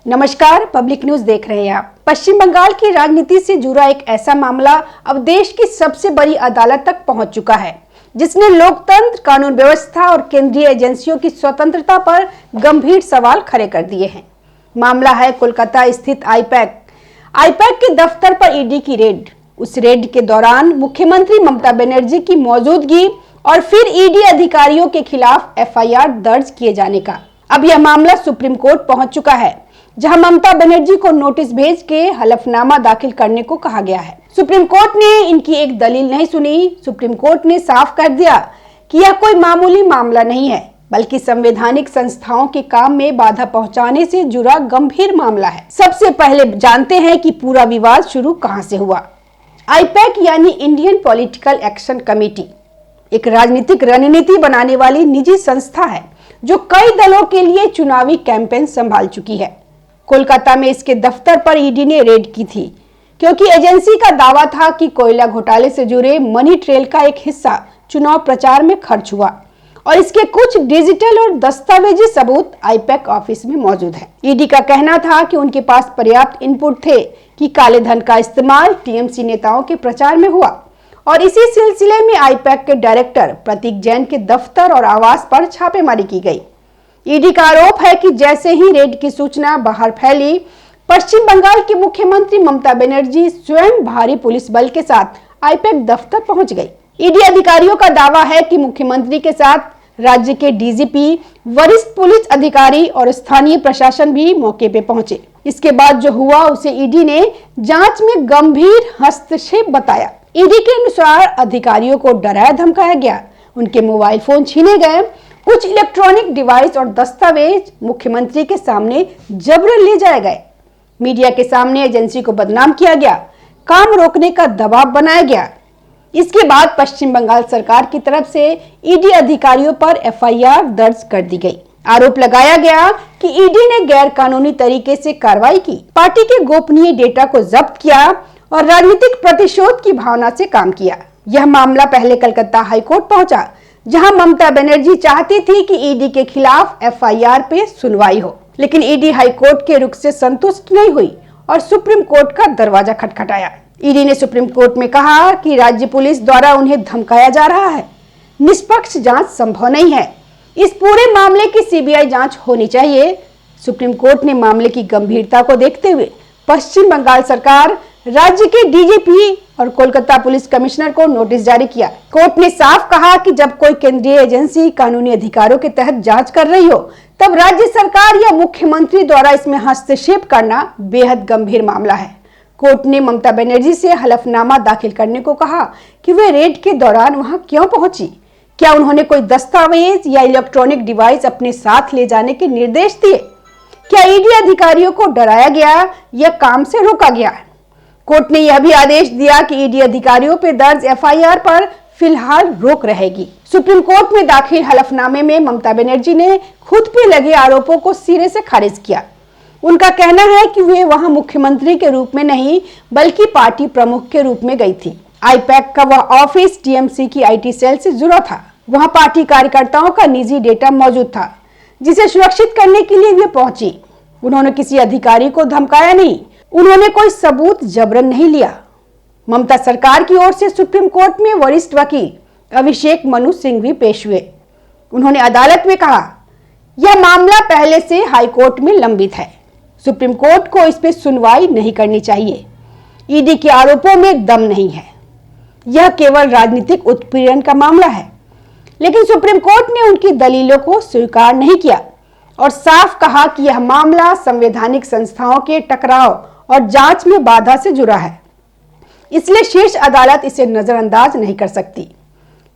नमस्कार, public news देख रहे हैं आप। पश्चिम बंगाल की राजनीति से जुड़ा एक ऐसा मामला अब देश की सबसे बड़ी अदालत तक पहुंच चुका है, जिसने लोकतंत्र, कानून व्यवस्था और केंद्रीय एजेंसियों की स्वतंत्रता पर गंभीर सवाल खड़े कर दिए हैं। मामला है कोलकाता स्थित आईपैक के दफ्तर पर ईडी की रेड। उस रेड के दौरान मुख्यमंत्री ममता बनर्जी की मौजूदगी और फिर ईडी अधिकारियों के खिलाफ एफआईआर दर्ज किए जाने का। अब यह मामला सुप्रीम कोर्ट पहुंच चुका है, जहां ममता बनर्जी को नोटिस भेज के हलफनामा दाखिल करने को कहा गया है। सुप्रीम कोर्ट ने इनकी एक दलील नहीं सुनी। सुप्रीम कोर्ट ने साफ कर दिया कि यह कोई मामूली मामला नहीं है, बल्कि संवैधानिक संस्थाओं के काम में बाधा पहुंचाने से जुड़ा गंभीर मामला है। सबसे पहले जानते हैं कि पूरा विवाद शुरू कहां से हुआ। आईपैक यानी इंडियन पॉलिटिकल एक्शन कमेटी एक राजनीतिक रणनीति बनाने वाली निजी संस्था है, जो कई दलों के लिए चुनावी कैंपेन संभाल चुकी है। कोलकाता में इसके दफ्तर पर ईडी ने रेड की थी, क्योंकि एजेंसी का दावा था कि कोयला घोटाले से जुड़े मनी ट्रेल का एक हिस्सा चुनाव प्रचार में खर्च हुआ और इसके कुछ डिजिटल और दस्तावेजी सबूत आईपैक ऑफिस में मौजूद है। ईडी का कहना था कि उनके पास पर्याप्त इनपुट थे कि काले धन का इस्तेमाल टीएमसी नेताओं के प्रचार में हुआ, और इसी सिलसिले में आईपैक के डायरेक्टर प्रतीक जैन के दफ्तर और आवास पर छापेमारी की गई। ईडी का आरोप है कि जैसे ही रेड की सूचना बाहर फैली, पश्चिम बंगाल की मुख्यमंत्री ममता बनर्जी स्वयं भारी पुलिस बल के साथ आईपैक दफ्तर पहुंच गई। ईडी अधिकारियों का दावा है कि मुख्यमंत्री के साथ राज्य के डीजीपी, वरिष्ठ पुलिस अधिकारी और स्थानीय प्रशासन भी मौके पे पहुंचे। इसके बाद जो हुआ उसे ईडी ने जांच में गंभीर हस्तक्षेप बताया। ईडी के अनुसार अधिकारियों को डराया धमकाया गया, उनके मोबाइल फोन छीने गए, कुछ इलेक्ट्रॉनिक डिवाइस और दस्तावेज मुख्यमंत्री के सामने जबरन ले जाए गए। मीडिया के सामने एजेंसी को बदनाम किया गया, काम रोकने का दबाव बनाया गया। इसके बाद पश्चिम बंगाल सरकार की तरफ से ईडी अधिकारियों पर एफआईआर दर्ज कर दी गई। आरोप लगाया गया कि ईडी ने गैर कानूनी तरीके से कार्रवाई की, पार्टी के गोपनीय डेटा को जब्त किया और राजनीतिक प्रतिशोध की भावना से काम किया। यह मामला पहले कलकत्ता हाईकोर्ट पहुंचा, जहां ममता बनर्जी चाहती थी कि ईडी के खिलाफ एफआईआर पे सुनवाई हो, लेकिन ईडी हाईकोर्ट के रुख से संतुष्ट नहीं हुई और सुप्रीम कोर्ट का दरवाजा खटखटाया। ईडी ने सुप्रीम कोर्ट में कहा कि राज्य पुलिस द्वारा उन्हें धमकाया जा रहा है, निष्पक्ष जांच संभव नहीं है, इस पूरे मामले की सीबीआई जांच होनी चाहिए। सुप्रीम कोर्ट ने मामले की गंभीरता को देखते हुए पश्चिम बंगाल सरकार, राज्य के डीजीपी और कोलकाता पुलिस कमिश्नर को नोटिस जारी किया। कोर्ट ने साफ कहा कि जब कोई केंद्रीय एजेंसी कानूनी अधिकारों के तहत जांच कर रही हो, तब राज्य सरकार या मुख्यमंत्री द्वारा इसमें हस्तक्षेप करना बेहद गंभीर मामला है। कोर्ट ने ममता बनर्जी से हलफनामा दाखिल करने को कहा कि वे रेड के दौरान वहां क्यों पहुंची, क्या उन्होंने कोई दस्तावेज या इलेक्ट्रॉनिक डिवाइस अपने साथ ले जाने के निर्देश दिए, क्या ईडी अधिकारियों को डराया गया या काम से रोका गया। कोर्ट ने यह भी आदेश दिया कि ईडी अधिकारियों पर दर्ज एफआईआर पर फिलहाल रोक रहेगी। सुप्रीम कोर्ट में दाखिल हलफनामे में ममता बनर्जी ने खुद पे लगे आरोपों को सिरे से खारिज किया। उनका कहना है कि वे वहां मुख्यमंत्री के रूप में नहीं, बल्कि पार्टी प्रमुख के रूप में गई थी। आईपैक का वह ऑफिस टीएमसी की आईटी सेल से जुड़ा था। वहां पार्टी कार्यकर्ताओं का निजी डेटा मौजूद था, जिसे सुरक्षित करने के लिए वे पहुंची। उन्होंने किसी अधिकारी को धमकाया नहीं, उन्होंने कोई सबूत जबरन नहीं लिया। ममता सरकार की ओर से सुप्रीम कोर्ट में वरिष्ठ वकील अभिषेक मनु सिंह भी पेश हुए। उन्होंने अदालत में कहा, यह मामला पहले से हाईकोर्ट में लंबित है, सुप्रीम कोर्ट को इस पर सुनवाई नहीं करनी चाहिए। ईडी के आरोपों में दम नहीं है, यह केवल राजनीतिक उत्पीड़न का मामला है। लेकिन सुप्रीम कोर्ट ने उनकी दलीलों को स्वीकार नहीं किया और साफ कहा कि यह मामला संवैधानिक संस्थाओं के टकराव और जांच में बाधा से जुड़ा है, इसलिए शीर्ष अदालत इसे नजरअंदाज नहीं कर सकती।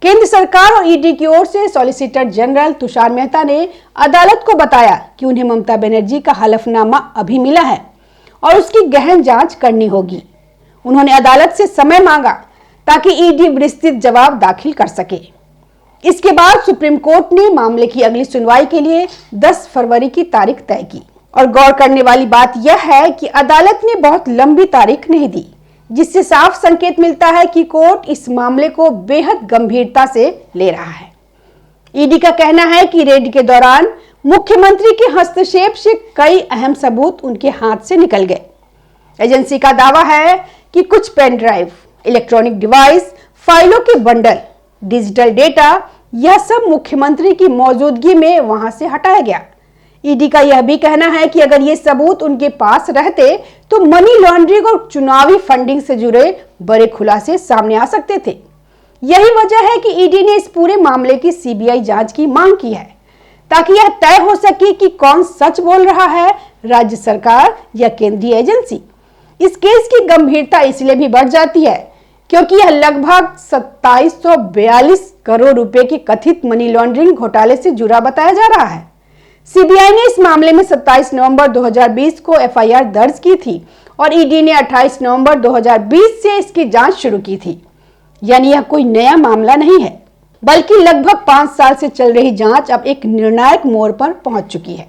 केंद्र सरकार और ईडी की ओर से सॉलिसिटर जनरल तुषार मेहता ने अदालत को बताया कि उन्हें ममता बनर्जी का हलफनामा अभी मिला है और उसकी गहन जांच करनी होगी। उन्होंने अदालत से समय मांगा ताकि ईडी विस्तृत जवाब दाखिल कर सके। इसके बाद सुप्रीम कोर्ट ने मामले की अगली सुनवाई के लिए 10 फरवरी की तारीख तय की। और गौर करने वाली बात यह है कि अदालत ने बहुत लंबी तारीख नहीं दी, जिससे साफ संकेत मिलता है कि कोर्ट इस मामले को बेहद गंभीरता से ले रहा है। ईडी का कहना है कि रेड के दौरान मुख्यमंत्री के हस्तक्षेप से कई अहम सबूत उनके हाथ से निकल गए। एजेंसी का दावा है कि कुछ पेन ड्राइव, इलेक्ट्रॉनिक डिवाइस, फाइलों के बंडल, डिजिटल डेटा, यह सब मुख्यमंत्री की मौजूदगी में वहां से हटाया गया। ईडी का यह भी कहना है कि अगर ये सबूत उनके पास रहते तो मनी लॉन्ड्रिंग और चुनावी फंडिंग से जुड़े बड़े खुलासे सामने आ सकते थे। यही वजह है कि ईडी ने इस पूरे मामले की सीबीआई जांच की मांग की है, ताकि यह तय हो सके कि कौन सच बोल रहा है, राज्य सरकार या केंद्रीय एजेंसी। इस केस की गंभीरता इसलिए भी बढ़ जाती है क्योंकि यह लगभग 2742 करोड़ रुपए के कथित मनी लॉन्ड्रिंग घोटाले से जुड़ा बताया जा रहा है। सीबीआई ने इस मामले में 27 नवंबर 2020 को एफआईआर दर्ज की थी और ईडी ने 28 नवंबर 2020 से इसकी जांच शुरू की थी। यानी यह कोई नया मामला नहीं है, बल्कि लगभग 5 साल से चल रही जांच अब एक निर्णायक मोड़ पर पहुंच चुकी है।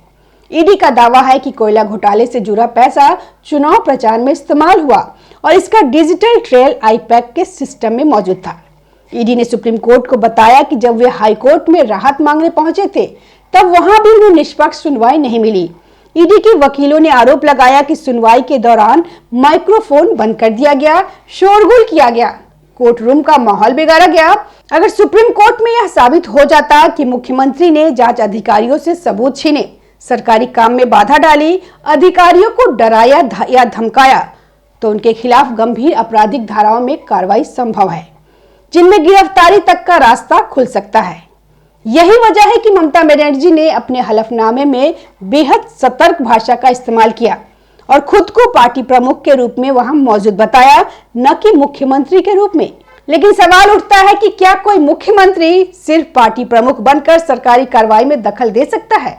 ईडी का दावा है कि कोयला घोटाले से जुड़ा पैसा चुनाव प्रचार में इस्तेमाल हुआ और इसका डिजिटल ट्रेल आईपैक के सिस्टम में मौजूद था। ईडी ने सुप्रीम कोर्ट को बताया कि जब वे हाई कोर्ट में राहत मांगने पहुंचे थे तब वहां भी उन्हें निष्पक्ष सुनवाई नहीं मिली। ईडी के वकीलों ने आरोप लगाया कि सुनवाई के दौरान माइक्रोफोन बंद कर दिया गया, शोरगुल किया गया, कोर्ट रूम का माहौल बिगाड़ा गया। अगर सुप्रीम कोर्ट में यह साबित हो जाता कि मुख्यमंत्री ने जांच अधिकारियों से सबूत छीने, सरकारी काम में बाधा डाली, अधिकारियों को डराया या धमकाया, तो उनके खिलाफ गंभीर आपराधिक धाराओं में कार्रवाई संभव है, जिनमें गिरफ्तारी तक का रास्ता खुल सकता है। यही वजह है कि ममता बनर्जी ने अपने हलफनामे में बेहद सतर्क भाषा का इस्तेमाल किया और खुद को पार्टी प्रमुख के रूप में वहां मौजूद बताया, न कि मुख्यमंत्री के रूप में। लेकिन सवाल उठता है कि क्या कोई मुख्यमंत्री सिर्फ पार्टी प्रमुख बनकर सरकारी कार्रवाई में दखल दे सकता है?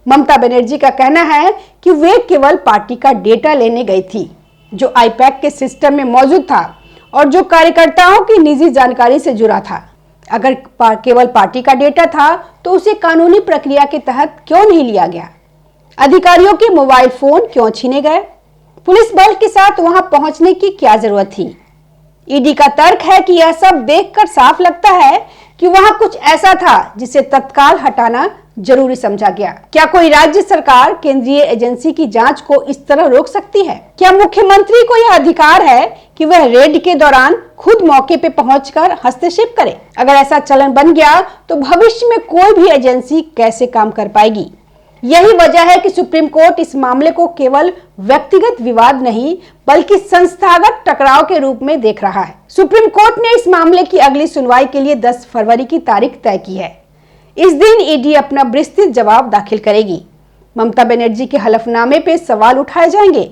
ममता बनर्जी का कहना है कि वे केवल पार्टी का डेटा लेने गई थी, जो आईपैक के सिस्टम में मौजूद था और जो कार्यकर्ताओं की निजी जानकारी से जुड़ा था। अगर केवल पार्टी का डेटा था तो उसे कानूनी प्रक्रिया के तहत क्यों नहीं लिया गया? अधिकारियों के मोबाइल फोन क्यों छीने गए? पुलिस बल के साथ वहां पहुंचने की क्या जरूरत थी? ईडी का तर्क है कि यह सब देखकर साफ लगता है कि वहां कुछ ऐसा था जिसे तत्काल हटाना जरूरी समझा गया। क्या कोई राज्य सरकार केंद्रीय एजेंसी की जांच को इस तरह रोक सकती है? क्या मुख्यमंत्री को यह अधिकार है कि वह रेड के दौरान खुद मौके पे पहुंचकर हस्तक्षेप करे? अगर ऐसा चलन बन गया तो भविष्य में कोई भी एजेंसी कैसे काम कर पाएगी? यही वजह है कि सुप्रीम कोर्ट इस मामले को केवल व्यक्तिगत विवाद नहीं बल्कि संस्थागत टकराव के रूप में देख रहा है। सुप्रीम कोर्ट ने इस मामले की अगली सुनवाई के लिए 10 फरवरी की तारीख तय की है। इस दिन ईडी अपना विस्तृत जवाब दाखिल करेगी। ममता बनर्जी के हलफनामे पे सवाल उठाए जाएंगे।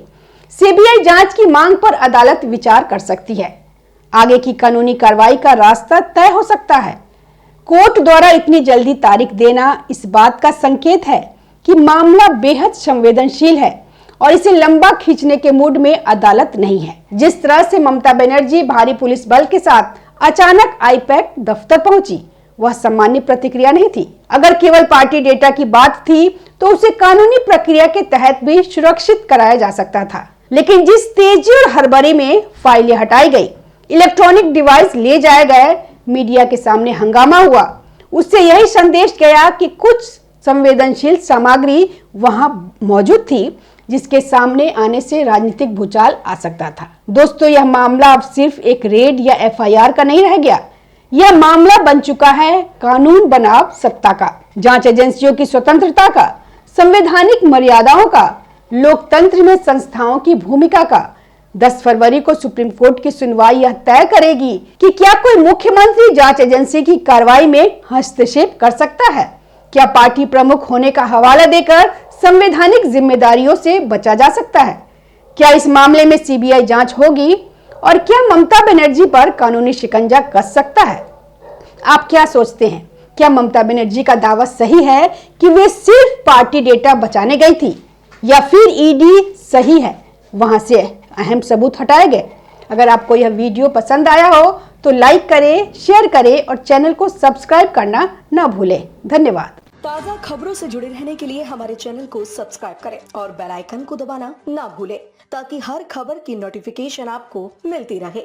सीबीआई जांच की मांग पर अदालत विचार कर सकती है। आगे की कानूनी कार्रवाई का रास्ता तय हो सकता है। कोर्ट द्वारा इतनी जल्दी तारीख देना इस बात का संकेत है कि मामला बेहद संवेदनशील है और इसे लंबा खींचने के मूड में अदालत नहीं है। जिस तरह से ममता बनर्जी भारी पुलिस बल के साथ अचानक आईपैक दफ्तर पहुंची, वह सामान्य प्रतिक्रिया नहीं थी। अगर केवल पार्टी डेटा की बात थी तो उसे कानूनी प्रक्रिया के तहत भी सुरक्षित कराया जा सकता था। लेकिन जिस तेजी और हड़बड़ी में फाइलें हटाई गई, इलेक्ट्रॉनिक डिवाइस ले जाए गए, मीडिया के सामने हंगामा हुआ, उससे यही संदेश गया कि कुछ संवेदनशील सामग्री वहां मौजूद थी जिसके सामने आने से राजनीतिक भूचाल आ सकता था। दोस्तों, यह मामला अब सिर्फ एक रेड या एफआईआर का नहीं रह गया। यह मामला बन चुका है कानून बनाम सत्ता का, जांच एजेंसियों की स्वतंत्रता का, संवैधानिक मर्यादाओं का, लोकतंत्र में संस्थाओं की भूमिका का। 10 फरवरी को सुप्रीम कोर्ट की सुनवाई यह तय करेगी कि क्या कोई मुख्यमंत्री जांच एजेंसी की कार्रवाई में हस्तक्षेप कर सकता है। क्या पार्टी प्रमुख होने का हवाला देकर संवैधानिक जिम्मेदारियों से बचा जा सकता है? क्या इस मामले में सीबीआई जांच होगी और क्या ममता बनर्जी पर कानूनी शिकंजा कस सकता है? आप क्या सोचते हैं? क्या ममता बनर्जी का दावा सही है कि वे सिर्फ पार्टी डेटा बचाने गई थी, या फिर ईडी सही है, वहां से अहम सबूत हटाए गए? अगर आपको यह वीडियो पसंद आया हो तो लाइक करें, शेयर करें और चैनल को सब्सक्राइब करना न भूलें। धन्यवाद। ताज़ा खबरों से जुड़े रहने के लिए हमारे चैनल को सब्सक्राइब करें और बेल आइकन को दबाना ना भूलें, ताकि हर खबर की नोटिफिकेशन आपको मिलती रहे।